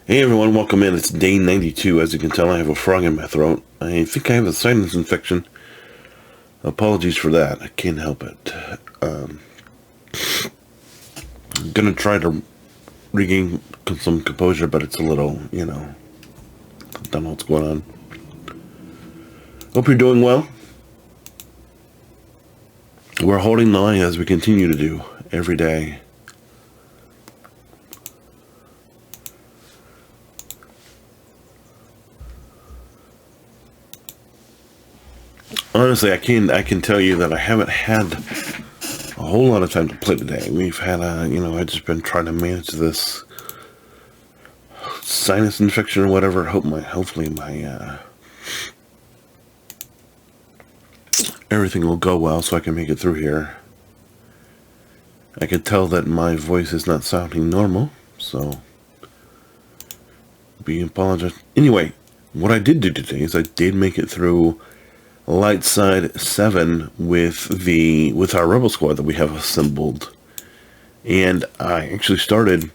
Hey everyone, welcome in. It's day 92. As you can tell, I have a frog in my throat. I think I have a sinus infection. Apologies for that. I can't help it. I'm gonna try to regain some composure, but it's a little, don't know what's going on. Hope you're doing well. We're holding the line as we continue to do every day. Honestly, I can tell you that I haven't had a whole lot of time to play today. We've had I've just been trying to manage this sinus infection or whatever. Hopefully my everything will go well so I can make it through here. I can tell that my voice is not sounding normal, so be apologized. Anyway, what I did do today is I did make it through Light Side 7 with our Rebel Squad that we have assembled. And I actually started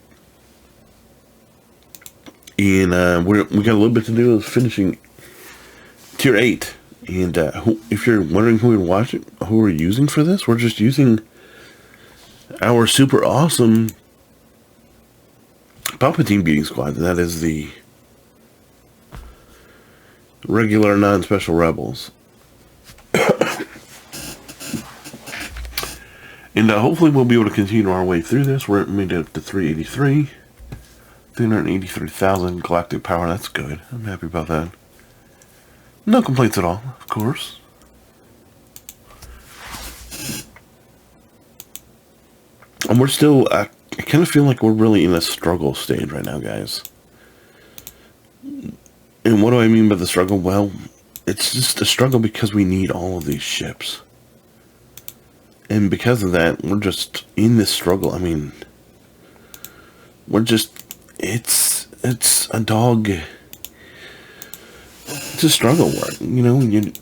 in, we got a little bit to do with finishing Tier 8. And if you're wondering who we're using for this, we're just using our super awesome Palpatine beating squad. That is the regular non-special rebels. And hopefully we'll be able to continue our way through this. We're made it up to 383,000 galactic power. That's good. I'm happy about that. No complaints at all, of course. And we're still, I kind of feel like we're really in a struggle stage right now, guys. And what do I mean by the struggle? Well, it's just a struggle because we need all of these ships. And because of that, we're just in this struggle. I mean, it's a dog. It's a struggle work. You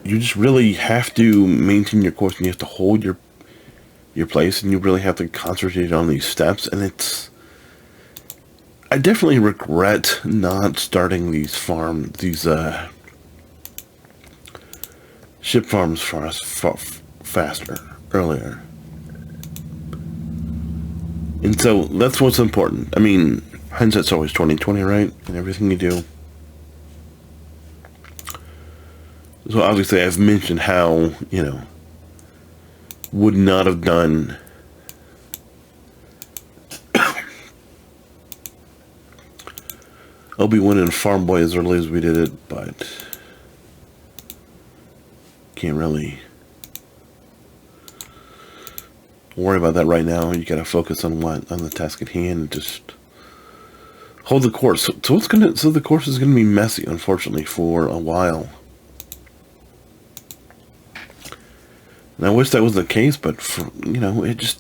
just really have to maintain your course, and you have to hold your place, and you really have to concentrate on these steps. And I definitely regret not starting these ship farms for us faster, earlier. And so that's what's important. I mean, hindsight's always 20/20, right? In everything you do. So obviously I've mentioned how, would not have done Obi-Wan and Farm Boy as early as we did it, but can't really worry about that right now. You gotta focus on the task at hand and just hold the course. So the course is gonna be messy, unfortunately, for a while. And I wish that was the case, but it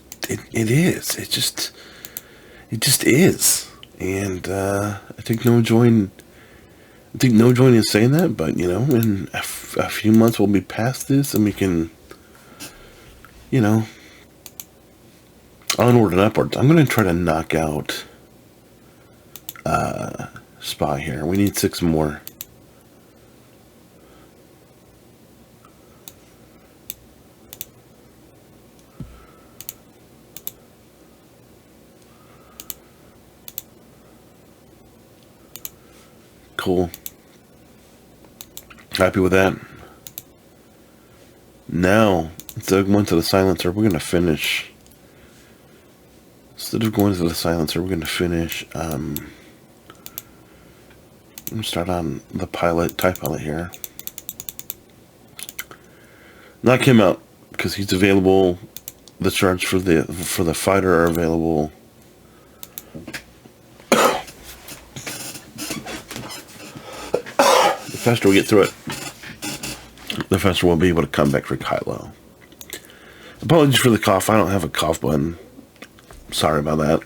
is. It just is. And I take no joy in saying that, but in a few months we'll be past this, and we can, onward and upward. I'm going to try to knock out Spy here. We need 6 more. Cool. Happy with that. Now, instead of going to the silencer, we're going to finish. I'm going to start on the TIE pilot here. Knock him out, because he's available. The charge for the fighter are available. The faster we get through it, the faster we'll be able to come back for Kylo. Apologies for the cough. I don't have a cough button. Sorry about that.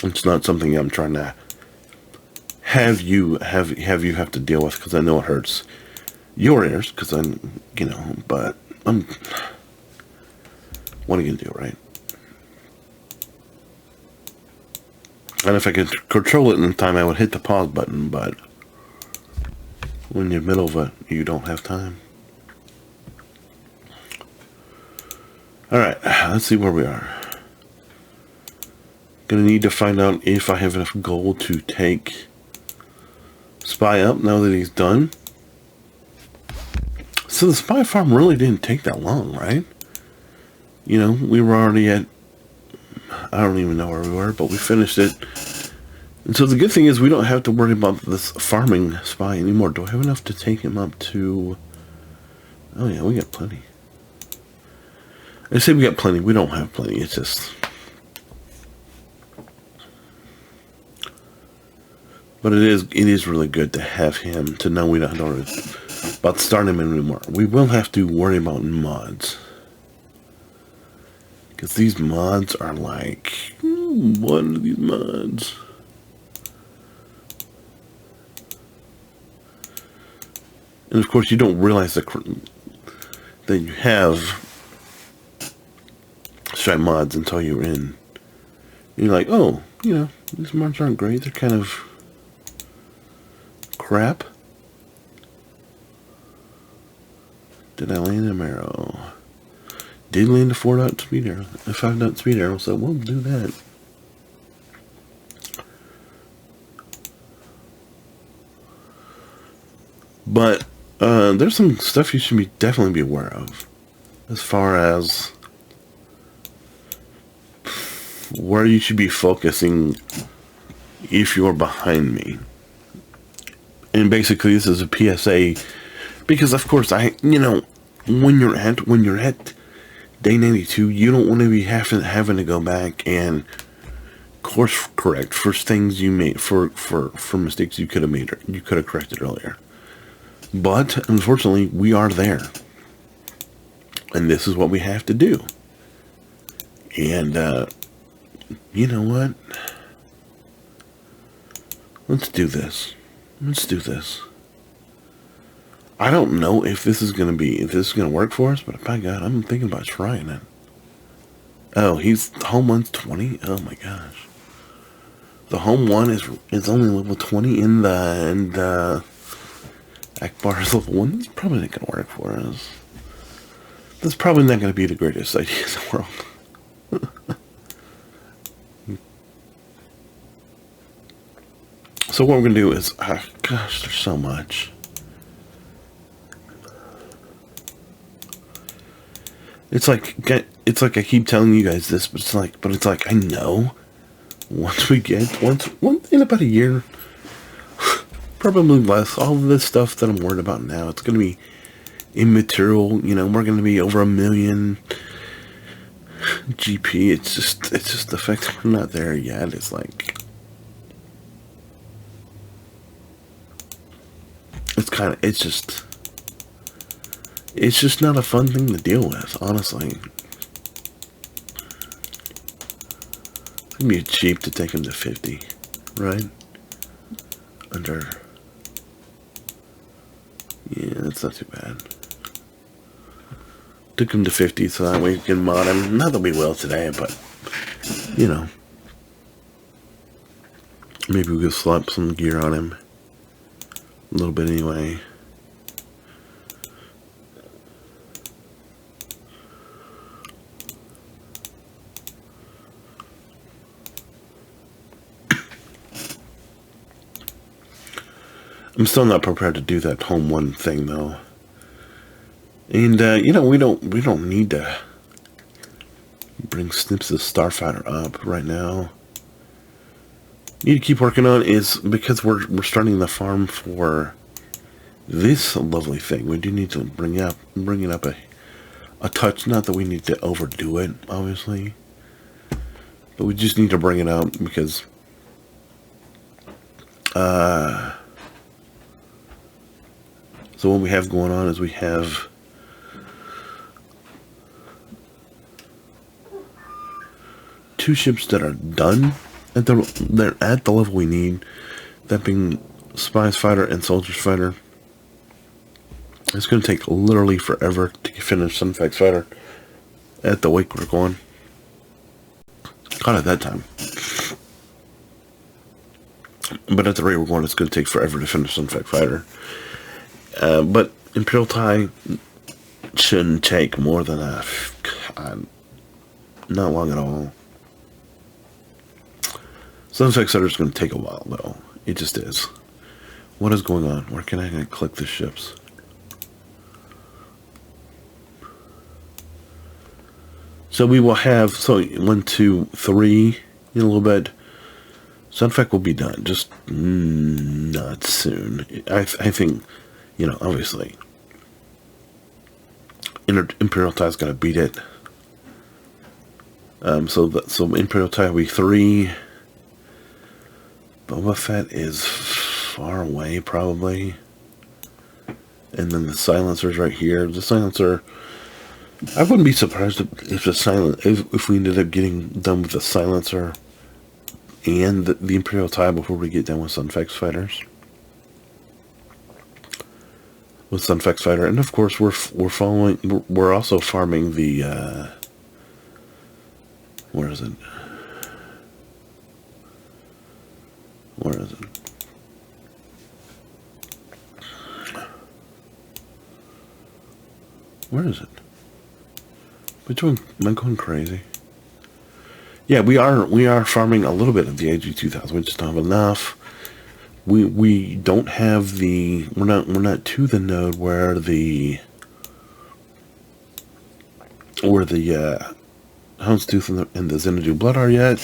It's not something I'm trying to have you have to deal with, because I know it hurts your ears, because but what are you gonna do, right? And if I could control it in time, I would hit the pause button, but when you're in the middle of it, you don't have time. Alright, let's see where we are. Gonna need to find out if I have enough gold to take Spy up now that he's done. So the Spy farm really didn't take that long, right? You know, we were already at, I don't even know where we were, but we finished it. And so the good thing is we don't have to worry about this farming Spy anymore. Do I have enough to take him up to... Oh yeah, we got plenty. I say we got plenty. We don't have plenty. It's just... But it is really good to have him, to know we don't have to worry about starting him anymore. We will have to worry about mods. Because these mods are like... what are these mods? And of course you don't realize that you have Stripe mods until you're in. You're like, oh, you know, these mods aren't great. They're kind of crap. Did I land an arrow? Did land a 4-dot speed arrow, a 5-dot speed arrow, so we'll do that. But there's some stuff you should definitely be aware of, as far as where you should be focusing if you're behind me. And basically, this is a PSA, because of course you know, when you're at day 92, you don't want to be having to go back and course correct for things you made, for mistakes you could have made, or you could have corrected earlier. But unfortunately, we are there, and this is what we have to do. And you know what? Let's do this. Let's do this. I don't know if this is gonna work for us, but by God, I'm thinking about trying it. Oh, he's home one's 20. Oh my gosh, the home one is only level 20, in the Akbar is level 1. That's probably not gonna work for us. That's probably not gonna be the greatest idea in the world. So what we're gonna do is, gosh, there's so much. It's like I keep telling you guys this, but it's like I know once in about a year, probably less, all of this stuff that I'm worried about now, it's gonna be immaterial. You know, we're gonna be over 1 million GP. It's just the fact that we're not there yet. It's like, it's just not a fun thing to deal with, honestly. It's gonna be cheap to take him to 50, right? Yeah, that's not too bad. Took him to 50 so that way we can mod him. Not that we will today, but, you know. Maybe we could slap some gear on him. A little bit anyway. I'm still not prepared to do that home one thing though. And you know, we don't need to bring Snips the Starfighter up right now. Need to keep working on is because we're starting the farm for this lovely thing. We do need to bring it up a touch. Not that we need to overdo it, obviously, but we just need to bring it up because so what we have going on is we have two ships that are done. They're at the level we need. That being Spies Fighter and Soldiers Fighter. It's going to take literally forever to finish Sunfax Fighter at the wake we're going. Caught it that time. But at the rate we're going, it's going to take forever to finish Sunfact Fighter. But Imperial TIE shouldn't take more than not long at all. Sunfact Fighter is going to take a while, though. It just is. What is going on? Where can I click the ships? So we will have 1, 2, 3 in a little bit. Sunfact will be done, just not soon. I think, obviously, Imperial TIE is going to beat it. So Imperial TIE will be 3. Boba Fett is far away, probably. And then the silencer's right here. The silencer, I wouldn't be surprised if we ended up getting done with the silencer and the Imperial TIE before we get done with Sunfact Fighters. With Sunfact Fighter, and of course we're also farming the where is it? Where is it? Where is it? Which one? Am I going crazy? Yeah, we are farming a little bit of the AG-2000. We just don't have enough. We don't have the we're not to the node where the Houndstooth and the Xanadu Blood are yet.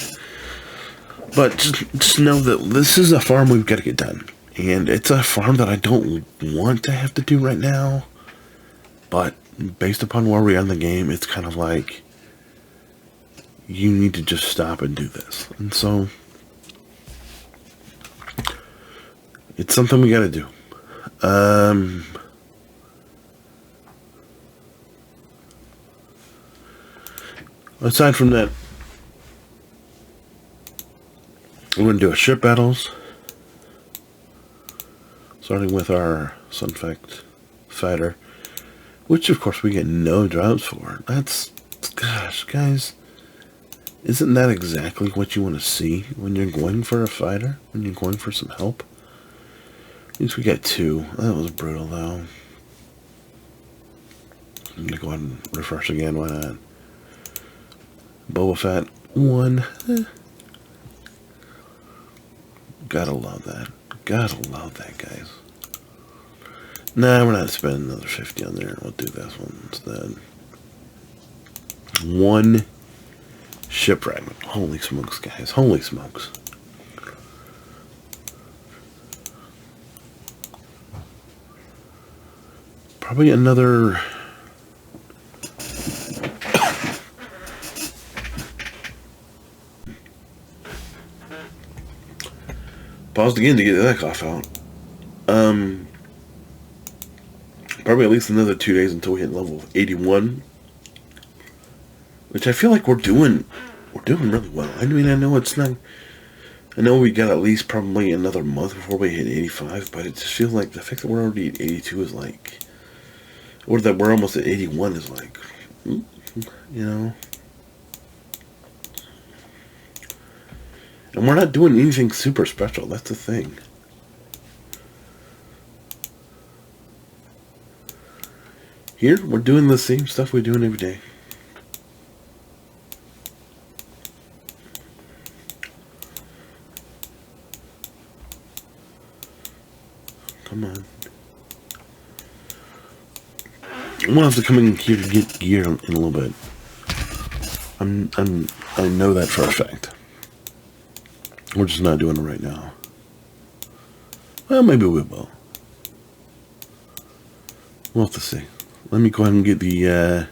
But just know that this is a farm we've got to get done. And it's a farm that I don't want to have to do right now. But based upon where we are in the game, it's kind of like you need to just stop and do this. And so it's something we got to do. Aside from that, we're going to do a ship battles, starting with our Sunfact Fighter, which of course we get no drops for. Gosh, guys, isn't that exactly what you want to see when you're going for a fighter? When you're going for some help? At least we got 2. That was brutal, though. I'm going to go ahead and refresh again, why not? Boba Fett, 1. Gotta love that. Gotta love that, guys. Nah, we're not spending another 50 on there. We'll do this one instead. 1 ship fragment. Holy smokes, guys. Holy smokes. Probably another... Paused again to get that cough out. Probably at least another 2 days until we hit level 81. Which I feel like we're doing really well. I mean, I know it's not... I know we got at least probably another month before we hit 85, but it just feels like the fact that we're already at 82 is like... Or that we're almost at 81 is like... And we're not doing anything super special. That's the thing. Here, we're doing the same stuff we're doing every day. Come on. We'll have to come in here to get gear in a little bit. I know that for a fact. We're just not doing it right now. Well, maybe we will. We'll have to see. Let me go ahead and get the,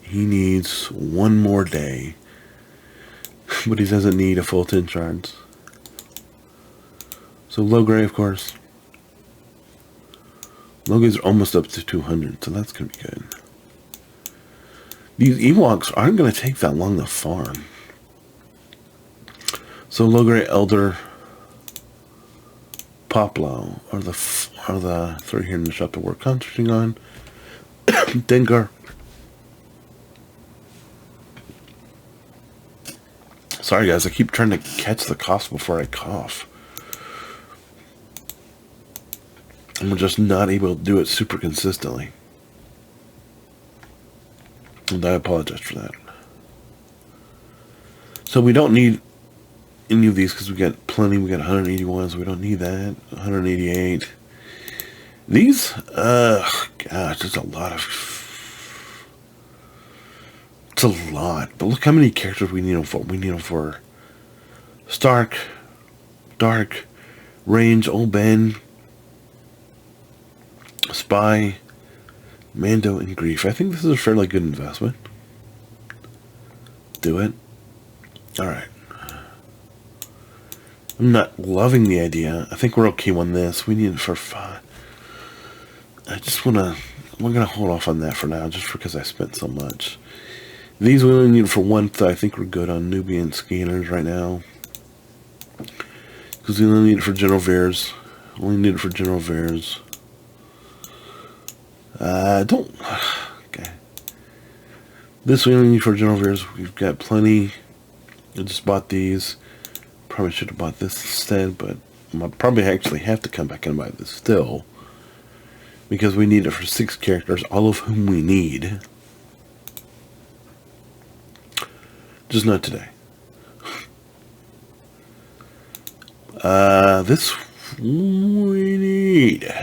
he needs 1 more day. But he doesn't need a full 10 shards. So low gray, of course. Low gray's almost up to 200, so that's going to be good. These Ewoks aren't going to take that long to farm. So low grade Elder, Poplo are the 3 here in the shop that we're concentrating on. Dengar. Sorry guys, I keep trying to catch the cough before I cough. I'm just not able to do it super consistently. And I apologize for that. So we don't need any of these because we got plenty. We got 181, so we don't need that. 188. These, gosh, there's a lot of... It's a lot. But look how many characters we need them for. We need them for Stark, Dark, Range, Old Ben, Spy, Mando, and Grief. I think this is a fairly good investment. Do it. Alright. I'm not loving the idea. I think we're okay on this. We need it for 5. I just want to... We're going to hold off on that for now, just because I spent so much. These we only need for 1, I think we're good on Nubian scanners right now. Because we only need it for General Veers. Only need it for General Veers. Don't... Okay. This we only need for General Veers. We've got plenty. I just bought these. Probably should have bought this instead, but I'll probably actually have to come back and buy this still. Because we need it for 6 characters, all of whom we need. Just not today. This we need.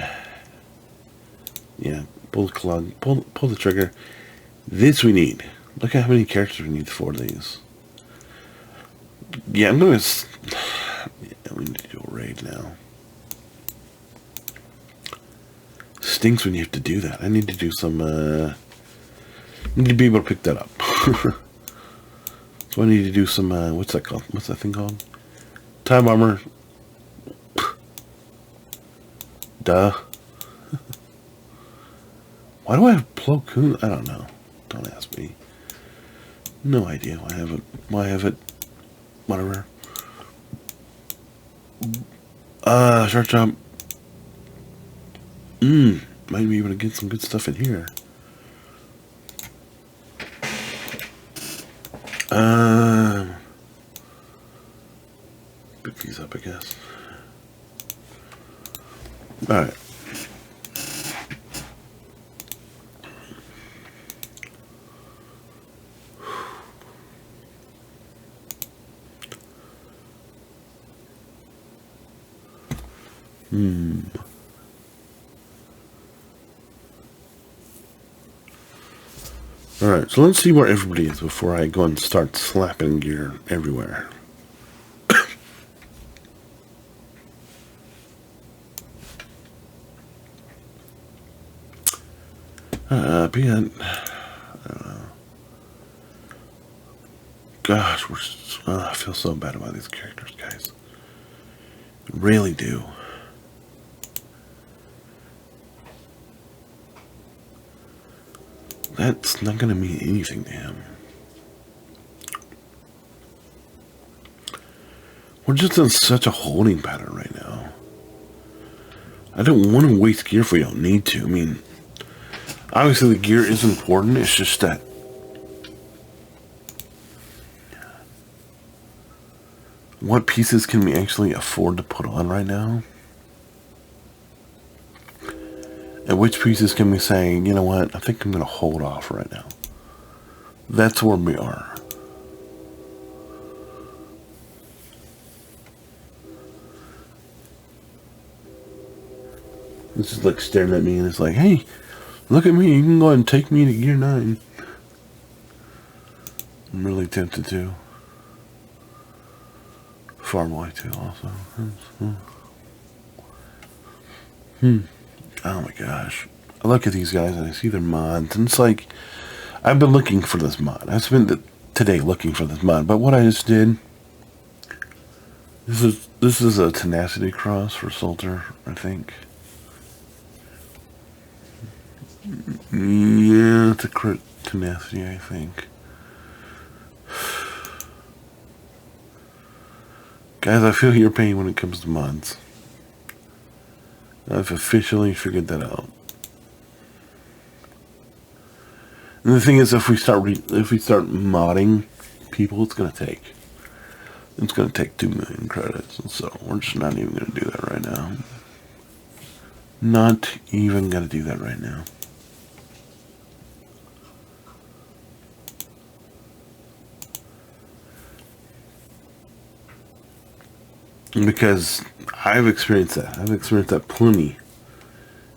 Yeah, pull the trigger. This we need. Look at how many characters we need for these. Yeah, I'm gonna... Yeah, we need to do a raid now. Stinks when you have to do that. I need to do some, need to be able to pick that up. So I need to do some, what's that called? What's that thing called? Time armor. Duh. Why do I have Plo Koon? I don't know. Don't ask me. No idea why I have it. Why I have it. Whatever. Short jump. Might be able to get some good stuff in here. Pick these up, I guess. Alright. Alright, so let's see where everybody is before I go and start slapping gear everywhere. Gosh, I feel so bad about these characters, guys. I really do. That's not going to mean anything to him. We're just in such a holding pattern right now. I don't want to waste gear if we don't need to. I mean, obviously the gear is important. It's just that what pieces can we actually afford to put on right now? And which pieces can we say, you know what, I think I'm going to hold off right now. That's where we are. This is like staring at me and it's like, hey, look at me, you can go ahead and take me to gear 9. I'm really tempted to. Farm Y too also. Oh my gosh. I look at these guys and I see their mods and it's like, I've been looking for this mod. I spent today looking for this mod, but what I just did, this is a tenacity cross for Salter, I think. Yeah, it's a crit tenacity, I think. Guys, I feel your pain when it comes to mods. I've officially figured that out. And the thing is, if we start modding people, it's gonna take. It's going to take 2 million credits, so we're just not even going to do that right now. Not even going to do that right now. Because I've experienced that. I've experienced that plenty.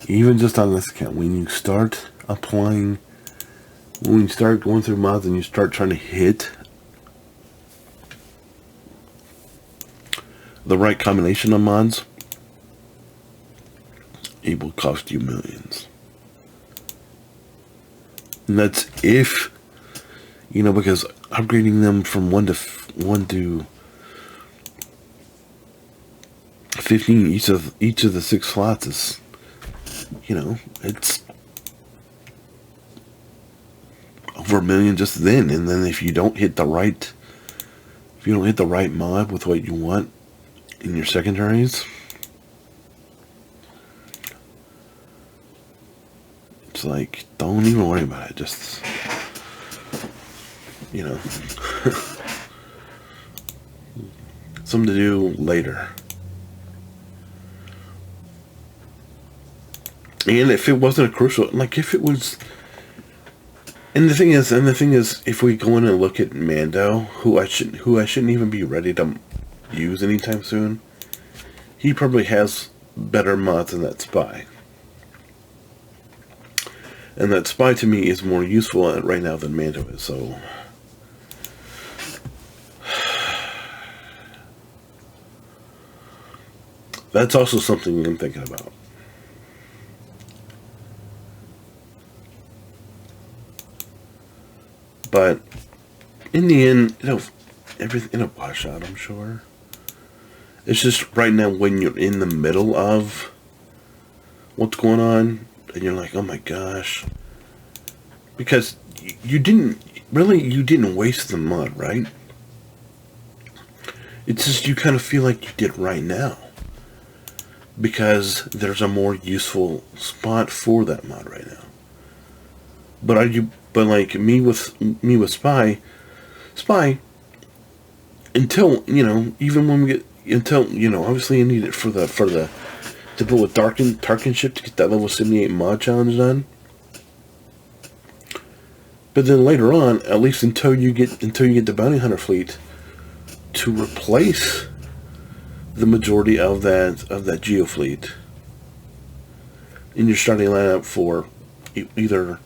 Even just on this account. When you start applying, when you start going through mods and you start trying to hit the right combination of mods, it will cost you millions. And that's if, because upgrading them from 1 to 15 each of the 6 slots is, it's over $1 million just then. And then if you don't hit the right mod with what you want in your secondaries, it's like, don't even worry about it. Just, something to do later. And if it wasn't a crucial, like if it was, and the thing is, if we go in and look at Mando, who I shouldn't even be ready to use anytime soon, he probably has better mods than that spy. And that spy to me is more useful right now than Mando is, so that's also something I'm thinking about. But in the end, everything in a wash out, I'm sure. It's just right now when you're in the middle of what's going on, and you're like, oh my gosh. Because you didn't waste the mod, right? It's just you kind of feel like you did right now. Because there's a more useful spot for that mod right now. But like me with Spy, until, even when we get, obviously you need it for the to build with Tarkin ship to get that level 78 mod challenge done. But then later on, at least until you get the bounty hunter fleet to replace the majority of that Geo fleet, and you're starting to line up for either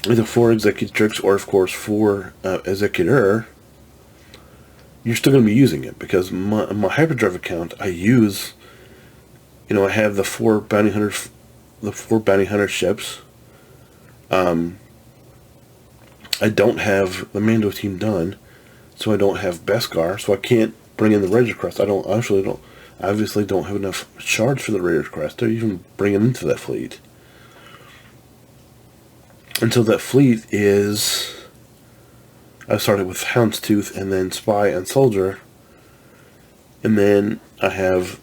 4 executrix or of course 4 executor, you're still going to be using it, because my hyperdrive account I use, I have the 4 bounty hunter ships. I don't have the Mando team done, so I don't have Beskar, so I can't bring in the Raiders Crest. I obviously don't have enough shards for the Raiders Crest to even bring it into that fleet. Until that fleet is, I started with Houndstooth and then Spy and Soldier, and then I have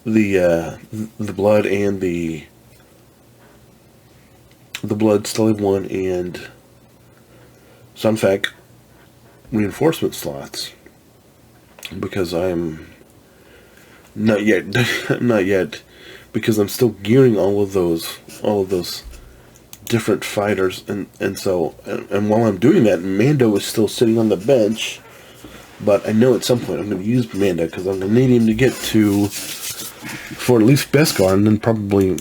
the Blood and the Blood Stellar 1 and Sunfac reinforcement slots, because I'm not yet because I'm still gearing all of those different fighters, and while I'm doing that, Mando is still sitting on the bench, but I know at some point I'm going to use Mando because I'm going to need him to get for at least Beskar, and then probably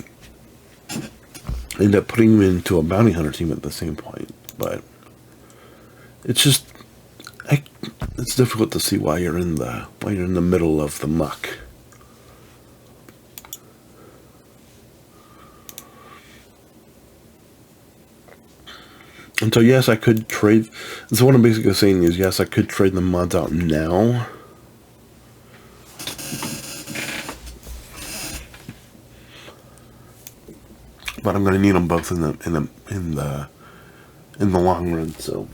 end up putting him into a bounty hunter team at the same point. But it's just, it's difficult to see why you're in the middle of the muck. And so yes, I could trade. So what I'm basically saying is, yes, I could trade the mods out now. But I'm going to need them both in the long run. So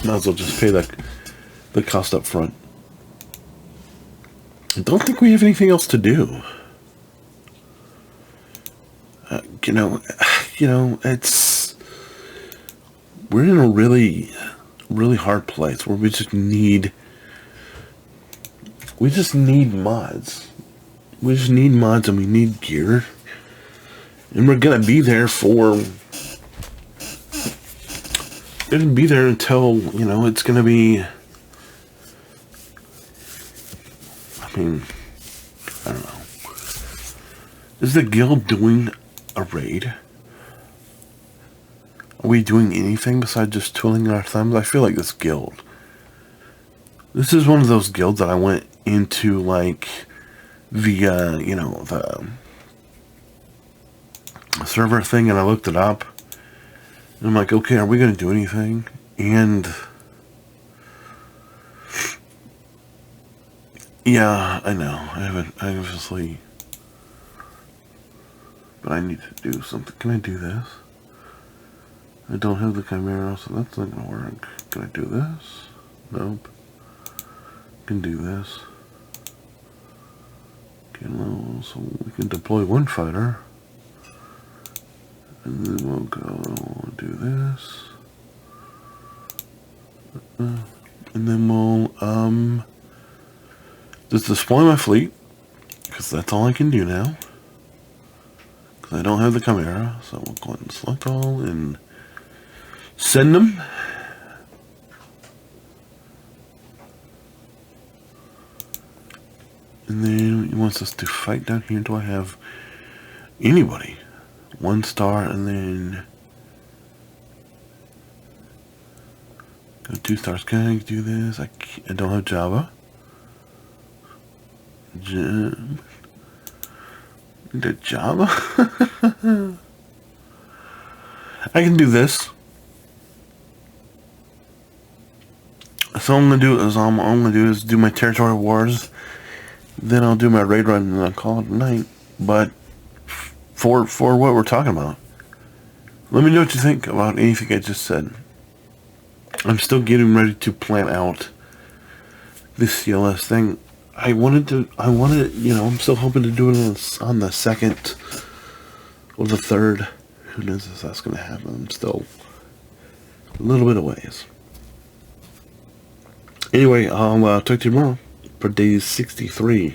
might as well just pay the cost up front. I don't think we have anything else to do. It's, we're in a really really hard place where we just need mods. We just need mods and we need gear. And we're gonna be there until, you know, it's gonna be, I mean, I don't know. Is the guild doing a raid? Are we doing anything besides just twiddling our thumbs? I feel like this is one of those guilds that I went into, like, via, you know, the server thing, and I looked it up. And I'm like, okay, are we going to do anything? And yeah, I know. I obviously, but I need to do something. Can I do this? I don't have the Chimera, so that's not going to work. Can I do this? Nope. Can do this. Okay, well, so we can deploy one fighter. And then we'll go do this. And then we'll, just deploy my fleet. Because that's all I can do now. Because I don't have the Chimera. So we'll go ahead and select all and send them. And then he wants us to fight down here. Do I have anybody? 1 star, and then go 2 stars. Can I do this? I don't have Java. The Java? I can do this. So all I'm gonna do is do my territory wars. Then I'll do my raid run and I'll call it a night. But for what we're talking about, let me know what you think about anything I just said. I'm still getting ready to plan out this CLS thing. I wanted, you know, I'm still hoping to do it on the 2nd or the 3rd. Who knows if that's going to happen? I'm still a little bit of ways. Anyway, I'll talk to you tomorrow for day 63.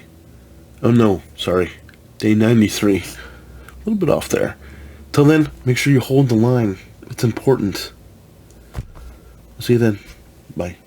Oh no, sorry. Day 93. A little bit off there. Till then, make sure you hold the line. It's important. See you then. Bye.